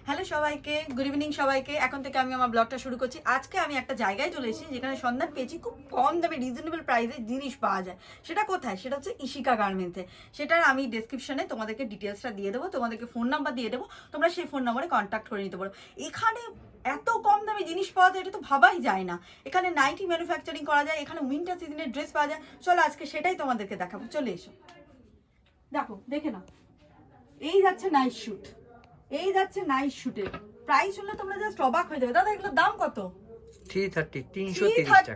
Hello সবাইকে, good evening সবাইকে। এখন থেকে আমি আমার ব্লগটা শুরু করছি। আজকে আমি একটা জায়গায় চলে এসেছি যেখানে সন্ধান পেয়েছি খুব কম দামে রিজনেবল প্রাইসে জিনিস পাওয়া যায়। সেটা কোথায়? সেটা হচ্ছে ইশিকা গার্মেন্টসে। সেটার আমি ডেসক্রিপশনে তোমাদেরকে ডিটেলসটা দিয়ে দেবো, তোমাদেরকে ফোন নাম্বার দিয়ে দেবো, তোমরা সেই ফোন নাম্বারে কন্ট্যাক্ট করে নিতে পারো। এখানে এত কম দামে জিনিস পাওয়া যায় এটা তো ভাবাই যায় না। এখানে নাইটি ম্যানুফ্যাকচারিং করা যায়, এখানে উইন্টার সিজনের ড্রেস পাওয়া যায়। চলো আজকে সেটাই তোমাদেরকে দেখাবো, চলে এসো। দেখো, দেখে নাও, এই যাচ্ছে নাইট শুট, এই যাচ্ছে নাইট শুটের প্রাইস শুনলে তোমরা জাস্ট অবাক হয়ে যাবে। দাদা এগুলোর দাম কত? 330 330 টাকা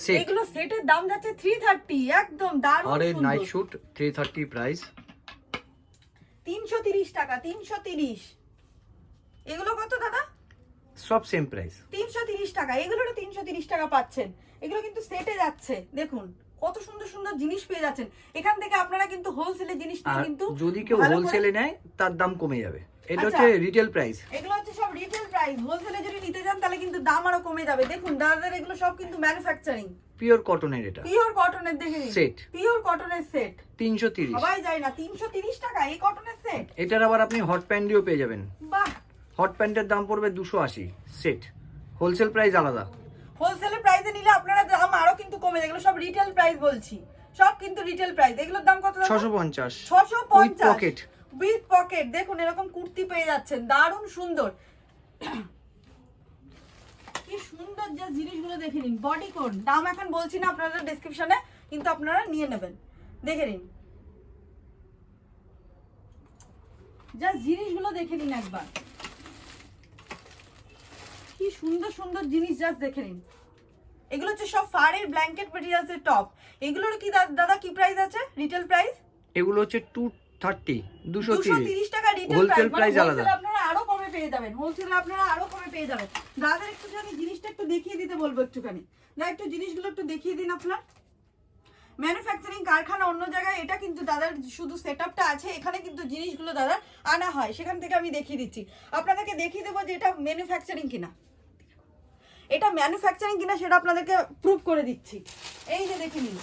সেট। এগুলো সেটের দাম যাচ্ছে 330। একদম দারুণ আরে সুন্দর। নাইট শুট 330 প্রাইস, 330 টাকা, 330। এগুলো কত দাদা? সব সেম প্রাইস 330 টাকা। এগুলোরও 330 টাকা পাচ্ছেন। এগুলো কিন্তু সেটে যাচ্ছে। দেখুন কত সুন্দর সুন্দর জিনিস পেয়ে যাচ্ছেন এখান থেকে। আপনারা কিন্তু হোলসেলে জিনিস নিয়ে কিন্তু যদি কেউ হোলসেলে নেয় তার দাম কমে যাবে। এটা আচ্ছা, হচ্ছে রিটেল প্রাইস। এগুলো হচ্ছে সব রিটেল প্রাইস। হোলসেলে যদি নিতে যান তাহলে কিন্তু দাম আরো কমে যাবে। দেখুন দাদাদের এগুলো সব কিন্তু ম্যানুফ্যাকচারিং, পিওর কটনের। এটা পিওর কটনের। দেখে নিন, সেট, পিওর কটনের সেট 330। সবাই যায় না 330 টাকা এই কটনের সেট। এটার আবার আপনি হট প্যান্টও পেয়ে যাবেন। বাহ, হট প্যান্টের দাম পড়বে 280 সেট। হোলসেল প্রাইস আলাদা। হোলসেলের প্রাইসে নিলে আপনারা দাম আরো কিন্তু কমে যায়। এগুলো সব রিটেল প্রাইস বলছি, সব কিন্তু রিটেল প্রাইস। এগুলোর দাম কত? 650 650 পকেট, উইথ পকেট। দেখুন এরকম কুর্তি পেয়ে যাচ্ছেন, দারুণ সুন্দর। কি সুন্দর যে জিনিসগুলো দেখে নিন। বডি কোড দাম এখন বলছি না, আপনারা ডেসক্রিপশনে কিন্তু আপনারা নিয়ে নেবেন। দেখে নিন যা জিনিসগুলো দেখে নিন একবার। কি সুন্দর সুন্দর জিনিস জাস্ট দেখে নিন। এগুলো হচ্ছে সব ফারের ব্ল্যাঙ্কেট ম্যাটেরিয়ালসের টপ। এগুলোর কি দাদা কি প্রাইস আছে রিটেল প্রাইস? এগুলো হচ্ছে 230 230 টাকা রিটেল হোলসেল প্রাইস। প্রাইস আলাদা। আপনারা আরো কমে পেয়ে যাবেন, হোলসেলে আপনারা আরো কমে পেয়ে যাবেন। দাদার একটুখানি জিনিসটা একটু দেখিয়ে দিতে বলবো একটুখানি। না একটু জিনিসগুলো একটু দেখিয়ে দিন আপনার। ম্যানুফ্যাকচারিং কারখানা অন্য জায়গায়, এটা কিন্তু দাদার শুধু সেটআপটা আছে। এখানে কিন্তু জিনিসগুলো দাদার আনা হয়, সেখান থেকে আমি দেখিয়ে দিচ্ছি। আপনাদেরকে দেখিয়ে দেবো যে এটা ম্যানুফ্যাকচারিং কিনা, এটা ম্যানুফ্যাকচারিং কিনা সেটা আপনাদেরকে প্রুভ করে দিচ্ছি। এই যে দেখে নিন,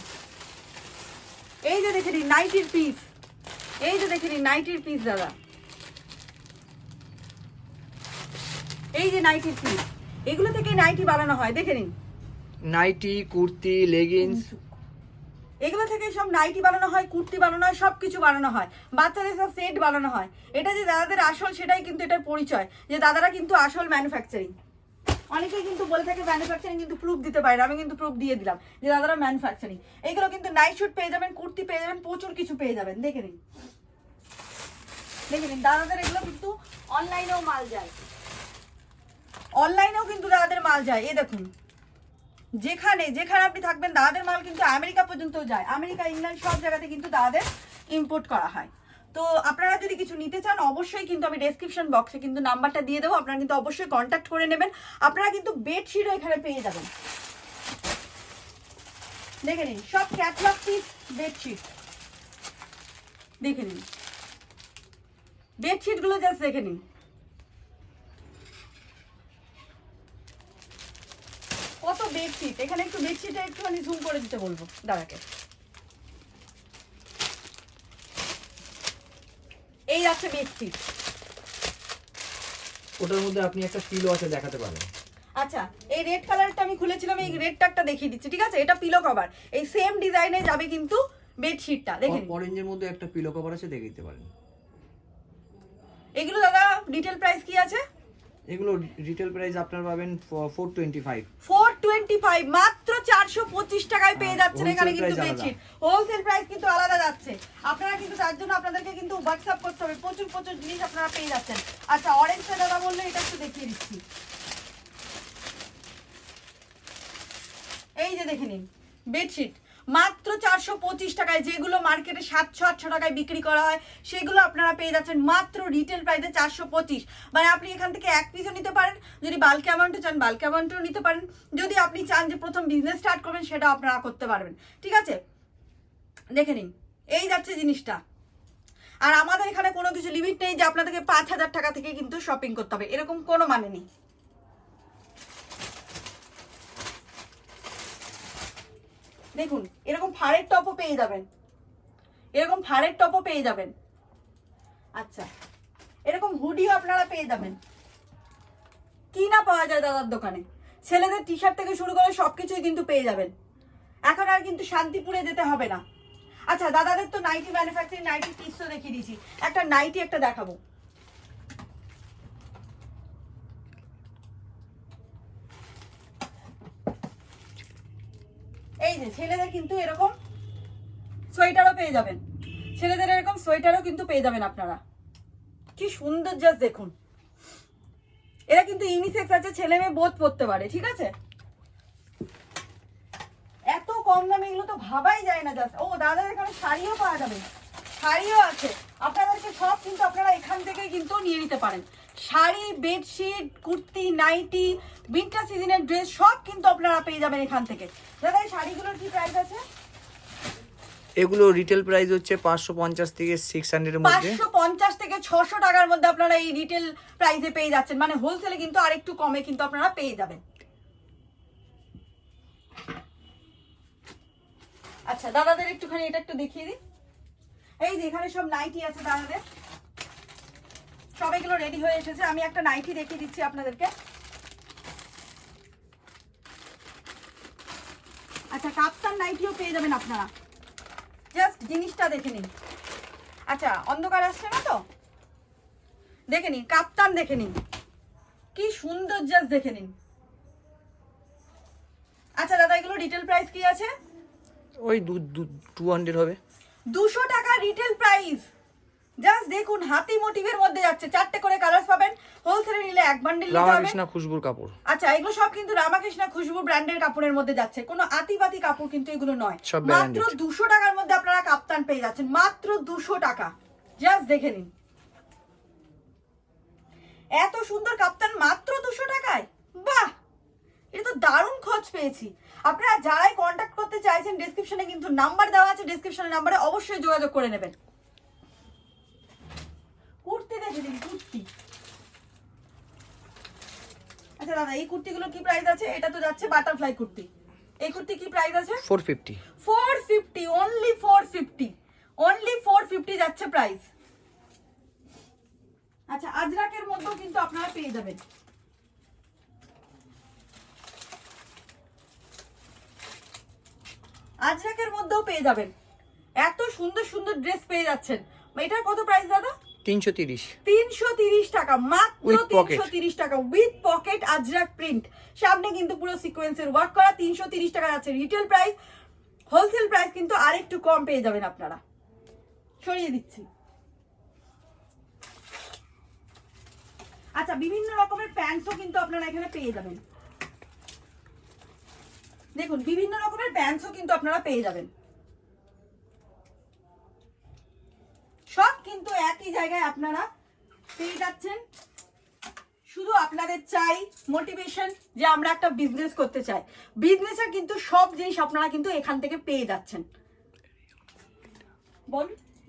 এই যে দেখে নিন নাইটির পিস, এই যে দেখে নিন নাইটির পিস দাদা, এই যে নাইটির পিস। এগুলো থেকে নাইটি বানানো হয়, দেখে নিন। নাইটি, কুর্তি, লেগিংস, এগুলো থেকে সব নাইটি বানানো হয়, কুর্তি বানানো হয়, সবকিছু বানানো হয়। বাচ্চাদের সব সেট বানানো হয়। এটা যে দাদাদের আসল, সেটাই কিন্তু এটার পরিচয় যে দাদারা কিন্তু আসল ম্যানুফ্যাকচারিং। অনেকেই কিন্তু বলে থাকে ম্যানুফ্যাকচারিং, কিন্তু প্রুফ দিতে পারে না। আমি কিন্তু প্রুফ দিয়ে দিলাম যে দাদারা ম্যানুফ্যাকচারিং। এইগুলো কিন্তু নাইট শুট পেয়ে যাবেন, কুর্তি পেয়ে যাবেন, প্রচুর কিছু পেয়ে যাবেন। দেখে নিন, দেখে নিন দাদাদের এগুলো কিন্তু অনলাইনেও মাল যায়, অনলাইনেও কিন্তু দাদাদের মাল যায়। এই দেখুন, যেখানে যেখানে আপনি থাকবেন দাদাদের মাল কিন্তু আমেরিকা পর্যন্ত যায়। আমেরিকা, ইংল্যান্ড সব জায়গাতে কিন্তু দাদাদের ইম্পোর্ট করা হয়। তো আপনারা যদি কিছু নিতে চান অবশ্যই কিন্তু আমি ডেসক্রিপশন বক্সে কিন্তু নাম্বারটা দিয়ে দেবো, আপনারা কিন্তু অবশ্যই কন্ট্যাক্ট করে নেবেন। আপনারা কিন্তু বেডশিটও এখানে পেয়ে যাবেন। দেখে নিন সব ক্যাটলগ পিস বেডশিট, দেখে নিন বেডশিটগুলো জাস্ট দেখে নিন। কত বেডশিট এখানে, একটু বেডশিটে একটুখানি জুম করে দিতে বলবো দাদাকে। এই আছে বেডশিট। ওটার মধ্যে আপনি একটা পিলো আছে দেখাতে পারেন। আচ্ছা, এই রেড কালারটা আমি খুলেছিলাম, এই রেডটা একটা দেখিয়ে দিচ্ছি, ঠিক আছে? এটা পিলো কভার, এই সেম ডিজাইনে যাবে কিন্তু বেডশিটটা। দেখেন অরেঞ্জের মধ্যে একটা পিলো কভার আছে, দেখে দিতে পারেন। এগুলো দাদা রিটেল প্রাইস কি আছে? এগুলো রিটেল প্রাইস আপনারা পাবেন 425। 425 মাত্র 425 টাকায় পেয়ে যাচ্ছেন এখানে কিন্তু বেডশিট। হোলসেল প্রাইস কিন্তু আলাদা যাচ্ছে। আপনারা কিন্তু তার জন্য আপনাদেরকে কিন্তু হোয়াটসঅ্যাপ করতে হবে। প্রচুর প্রচুর জিনিস আপনারা পেয়ে যাচ্ছেন। আচ্ছা, অরেঞ্জটা দাদা বললে এটা একটু দেখিয়ে দিচ্ছি। এই যে দেখে নিন বেডশিট মাত্র 425 টাকায়। যেগুলো মার্কেটে 700-800 টাকায় বিক্রি করা হয় সেগুলো আপনারা পেয়ে যাচ্ছেন মাত্র রিটেল প্রাইসে 425। মানে আপনি এখান থেকে এক পিসও নিতে পারেন, যদি বাল্ক অ্যামাউন্টে চান বাল্ক অ্যামাউন্টও নিতে পারেন, যদি আপনি চান যে প্রথম বিজনেস স্টার্ট করবেন সেটা আপনারা করতে পারবেন, ঠিক আছে? দেখে নিন এই যাচ্ছে জিনিসটা। আর আমাদের এখানে কোনো কিছু লিমিট নেই যে আপনাদেরকে 5000 টাকা থেকে কিন্তু শপিং করতে হবে, এরকম কোনো মানে নেই। দেখুন এরকম ফাড়ের টপও পেয়ে যাবেন, এরকম ফাড়ের টপও পেয়ে যাবেন। আচ্ছা, এরকম হুডিও আপনারা পেয়ে যাবেন। কি না পাওয়া যায় দাদার দোকানে। ছেলেদের টি শার্ট থেকে শুরু করে সবকিছুই কিন্তু পেয়ে যাবেন। এখন আর কিন্তু শান্তিপুরে যেতে হবে না। আচ্ছা, দাদাদের তো নাইটি ম্যানুফ্যাকচারিং নাইটি পিস তো দেখিয়ে দিয়েছি, একটা নাইটি একটা দেখাবো। এই যে ছেলেদের কিন্তু এরকম সোয়েটারও পেয়ে যাবেন, ছেলেদের এরকম সোয়েটারও কিন্তু পেয়ে যাবেন আপনারা। কি সুন্দর, জাস্ট দেখুন। এরা কিন্তু ইউনিসেক্স আছে, ছেলে মেয়ে বোধ পড়তে পারে, ঠিক আছে। এত কম দামে এগুলো তো ভাবাই যায় না। জাস্ট ও দাদা এখানে শাড়িও পাওয়া যাবে, শাড়িও আছে আপনাদেরকে, সব কিন্তু আপনারা এখান থেকেই কিন্তু নিয়ে নিতে পারেন। Sari, bedsheet, kurti, nightie, winter সিজনের ড্রেস সব কিন্তু আপনারা পেয়ে যাবেন এখান থেকে। দাদা এই শাড়িগুলোর কি প্রাইস আছে? এগুলো রিটেল প্রাইস হচ্ছে 550 থেকে 600 এর মধ্যে। 550 থেকে 600 টাকার মধ্যে আপনারা এই রিটেল প্রাইসে পেয়ে যাচ্ছেন, মানে হোলসেলে কিন্তু আরেকটু কমে কিন্তু আপনারা পেয়ে যাবেন। আচ্ছা, দাদাদের একটুখানি এটা একটু দেখিয়ে দিই। এই যে এখানে সব নাইটি আছে দাদাদের, সব এগুলো রেডি হয়ে এসেছে। আমি একটা নাইটি দেখিয়ে দিচ্ছি আপনাদেরকে। আচ্ছা, কাপ্তান নাইটিও পেয়ে যাবেন আপনারা, জাস্ট জিনিসটা দেখে নিন। আচ্ছা, অন্ধকার আসছে না তো, দেখে নিন, কাপ্তান দেখে নিন, কি সুন্দর, জাস্ট দেখে নিন। আচ্ছা দাদা, এগুলো রিটেল প্রাইস কি আছে? ওই 200 হবে। 200 টাকা রিটেল প্রাইস। জাস্ট দেখুন, হাতি মোটিভের মধ্যে যাচ্ছে, 4টে করে কালার পাবেন। হোলসেলে নিলে এক বান্ডিল নিতে হবে। রামাকৃষ্ণ খুশবুর কাপড়। আচ্ছা, এগুলো সব কিন্তু রামাকৃষ্ণ খুশবু ব্র্যান্ডের কাপড়ের মধ্যে যাচ্ছে, কোনো আতিবাতি কাপড় কিন্তু এগুলো নয়। মাত্র 200 টাকার মধ্যে আপনারা কাপ্তান পেয়ে যাচ্ছেন, মাত্র 200 টাকা। জাস্ট দেখে নিন, এত সুন্দর কাপ্তান মাত্র 200 টাকায়। বাহ, এটা তো দারুণ খোঁজ পেয়েছি। আপনারা যারাই কন্ট্যাক্ট করতে চাইছেন, ডেসক্রিপশনে কিন্তু নাম্বার দেওয়া আছে, ডেসক্রিপশনের নাম্বারে অবশ্যই যোগাযোগ করে নেবেন। কুর্তি দেখে দিন, কুর্তি। আচ্ছা দাদা, এই কুর্তিগুলো কি প্রাইস আছে? এটা তো যাচ্ছে বাটারফ্লাই কুর্তি। এই কুর্তি কি প্রাইস আছে? 450। 450, অনলি 450, অনলি 450 যাচ্ছে প্রাইস। আচ্ছা, আজরাকের মধ্যেও কিন্তু আপনারা পেয়ে যাবেন। আজরাকের মধ্যেও পেয়ে যাবেন, এত সুন্দর সুন্দর ড্রেস পেয়ে যাচ্ছেন। এটার কত প্রাইস দাদা? 330। 330 টাকা, মাত্র 330 টাকা, উইথ পকেট আজরাক প্রিন্ট। সামনে কিন্তু পুরো সিকোয়েন্সের ওয়ার্ক করা। 330 টাকা আছে রিটেল প্রাইস। হোলসেল প্রাইস কিন্তু আরেকটু কম পেয়ে যাবেন আপনারা। সরিয়ে দিচ্ছি। আচ্ছা, বিভিন্ন রকমের প্যান্টসও কিন্তু আপনারা এখানে পেয়ে যাবেন। দেখুন, বিভিন্ন রকমের প্যান্টসও কিন্তু আপনারা পেয়ে যাবেন। সব কিন্তু একই জায়গায় আপনারা পেয়ে যাচ্ছেন। শুধু আপনাদের চাই মোটিভেশন, যে আমরা একটা বিজনেস করতে চাই। বিজনেসের কিন্তু সব জিনিস আপনারা কিন্তু এখান থেকে পেয়ে যাচ্ছেন।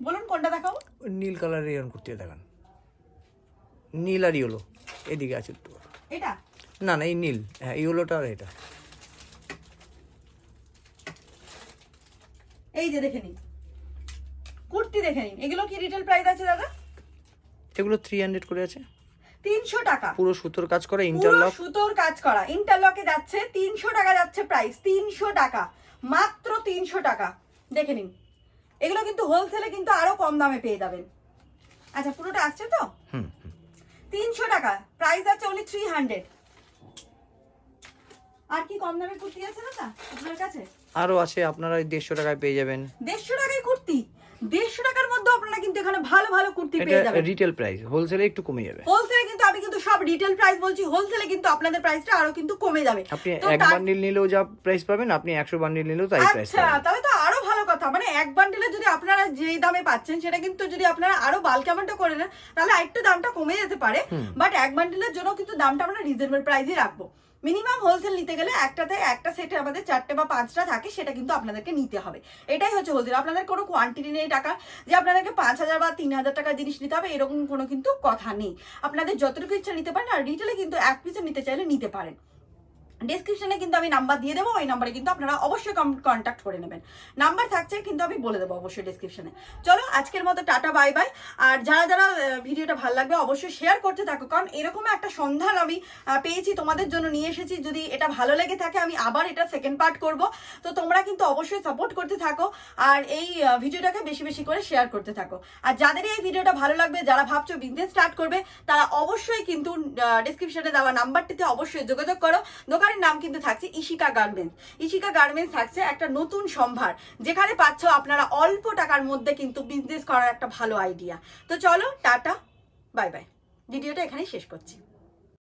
বলুন কোনটা দেখাবো? নীল কালারের এরকম কুর্তি দেখান। নীল আর ইয়েলো এদিকে আছে একটু। এটা না না, এই নীল, হ্যাঁ ইয়েলোটা আর এটা। এই যে দেখে নিন, কুর্তি দেখে নিন। এগুলো কি রিটেল প্রাইস আছে দাদা? এগুলো 300 করে আছে। 300 টাকা, পুরো সুতোর কাজ করা, ইন্টারলক। সুতোর কাজ করা ইন্টারলকে যাচ্ছে 300 টাকা যাচ্ছে প্রাইস। 300 টাকা, মাত্র 300 টাকা। দেখে নিন, এগুলো কিন্তু হোলসেলে কিন্তু আরো কম দামে পেয়ে যাবেন। আচ্ছা, পুরোটা আসছে তো? 300 টাকা প্রাইস আছে, অনলি 300। আর কি কম দামে কুর্তি আছে দাদা আপনার কাছে? আরো আছে, আপনারা 150 টাকায় পেয়ে যাবেন। 150 টাকায় কুর্তি? 150 টাকার মধ্যে আপনারা কিন্তু এখানে ভালো ভালো কুর্তি পেয়ে যাবেন। রিটেল প্রাইস, হোলসেলে একটু কমে যাবে। হোলসেলে কিন্তু আমি কিন্তু সব রিটেল প্রাইস বলছি, হোলসেলে কিন্তু আপনাদের প্রাইসটা আরো কিন্তু কমে যাবে। আপনি এক বান্ডিল নিলেও যা প্রাইস পাবেন, আপনি 100 বান্ডিল নিলেও তাই প্রাইস পাবেন। পাবেন। আচ্ছা, তাহলে তো আরো ভালো কথা। মানে এক বান্ডিলে যদি আপনারা যেই দামে পাচ্ছেন, সেটা কিন্তু যদি আপনারা আরো বাল্ক অ্যামাউন্টে করে নেন, তাহলে একটু দামটা কমে যেতে পারে। বাট এক বান্ডিলের জন্য কিন্তু দামটা আমরা রিজনেবল প্রাইসে রাখবো। মিনিমাম হোলসেল নিতে গেলে একটা সেটে আমাদের 4টে বা 5টা থাকে, সেটা কিন্তু আপনাদেরকে নিতে হবে। এটাই হচ্ছে হোলসেল। আপনাদের কোনো কোয়ান্টিটি নেই টাকা, যে আপনাদেরকে 5000 বা 3000 টাকার জিনিস নিতে হবে, এরকম কোনো কিন্তু কথা নেই। আপনাদের যতটুকু ইচ্ছা নিতে পারেন। আর রিটেলে কিন্তু এক পিসে নিতে চাইলে নিতে পারেন। ডেসক্রিপশনে কিন্তু আমি নাম্বার দিয়ে দেবো, ওই নাম্বারে কিন্তু আপনারা অবশ্যই কন্ট্যাক্ট করে নেবেন। নাম্বার থাকছে কিন্তু আমি বলে দেবো অবশ্যই ডেসক্রিপশনে। চলো আজকের মতো টাটা বাই বাই। আর যারা যারা ভিডিওটা ভালো লাগবে অবশ্যই শেয়ার করতে থাকো, কারণ এরকম একটা সন্ধান আমি পেয়েছি, তোমাদের জন্য নিয়ে এসেছি। যদি এটা ভালো লেগে থাকে আমি আবার এটা সেকেন্ড পার্ট করব, তো তোমরা কিন্তু অবশ্যই সাপোর্ট করতে থাকো আর এই ভিডিওটাকে বেশি বেশি করে শেয়ার করতে থাকো। আর যাদের এই ভিডিওটা ভালো লাগবে, যারা ভাবছো বিজনেস স্টার্ট করবে, তারা অবশ্যই কিন্তু ডেসক্রিপশনে দেওয়া নাম্বারটিতে অবশ্যই যোগাযোগ করো। দোকানের নাম কিন্তু থাকছে ইশিকা গার্মেন্টস। ইশিকা গার্মেন্টস থাকছে একটা নতুন সম্ভার, যেখানে পাচ্ছ আপনারা অল্প টাকার মধ্যে কিন্তু বিজনেস করার একটা ভালো আইডিয়া। তো চলো টাটা বাই বাই, ভিডিওটা এখানেই শেষ করছি।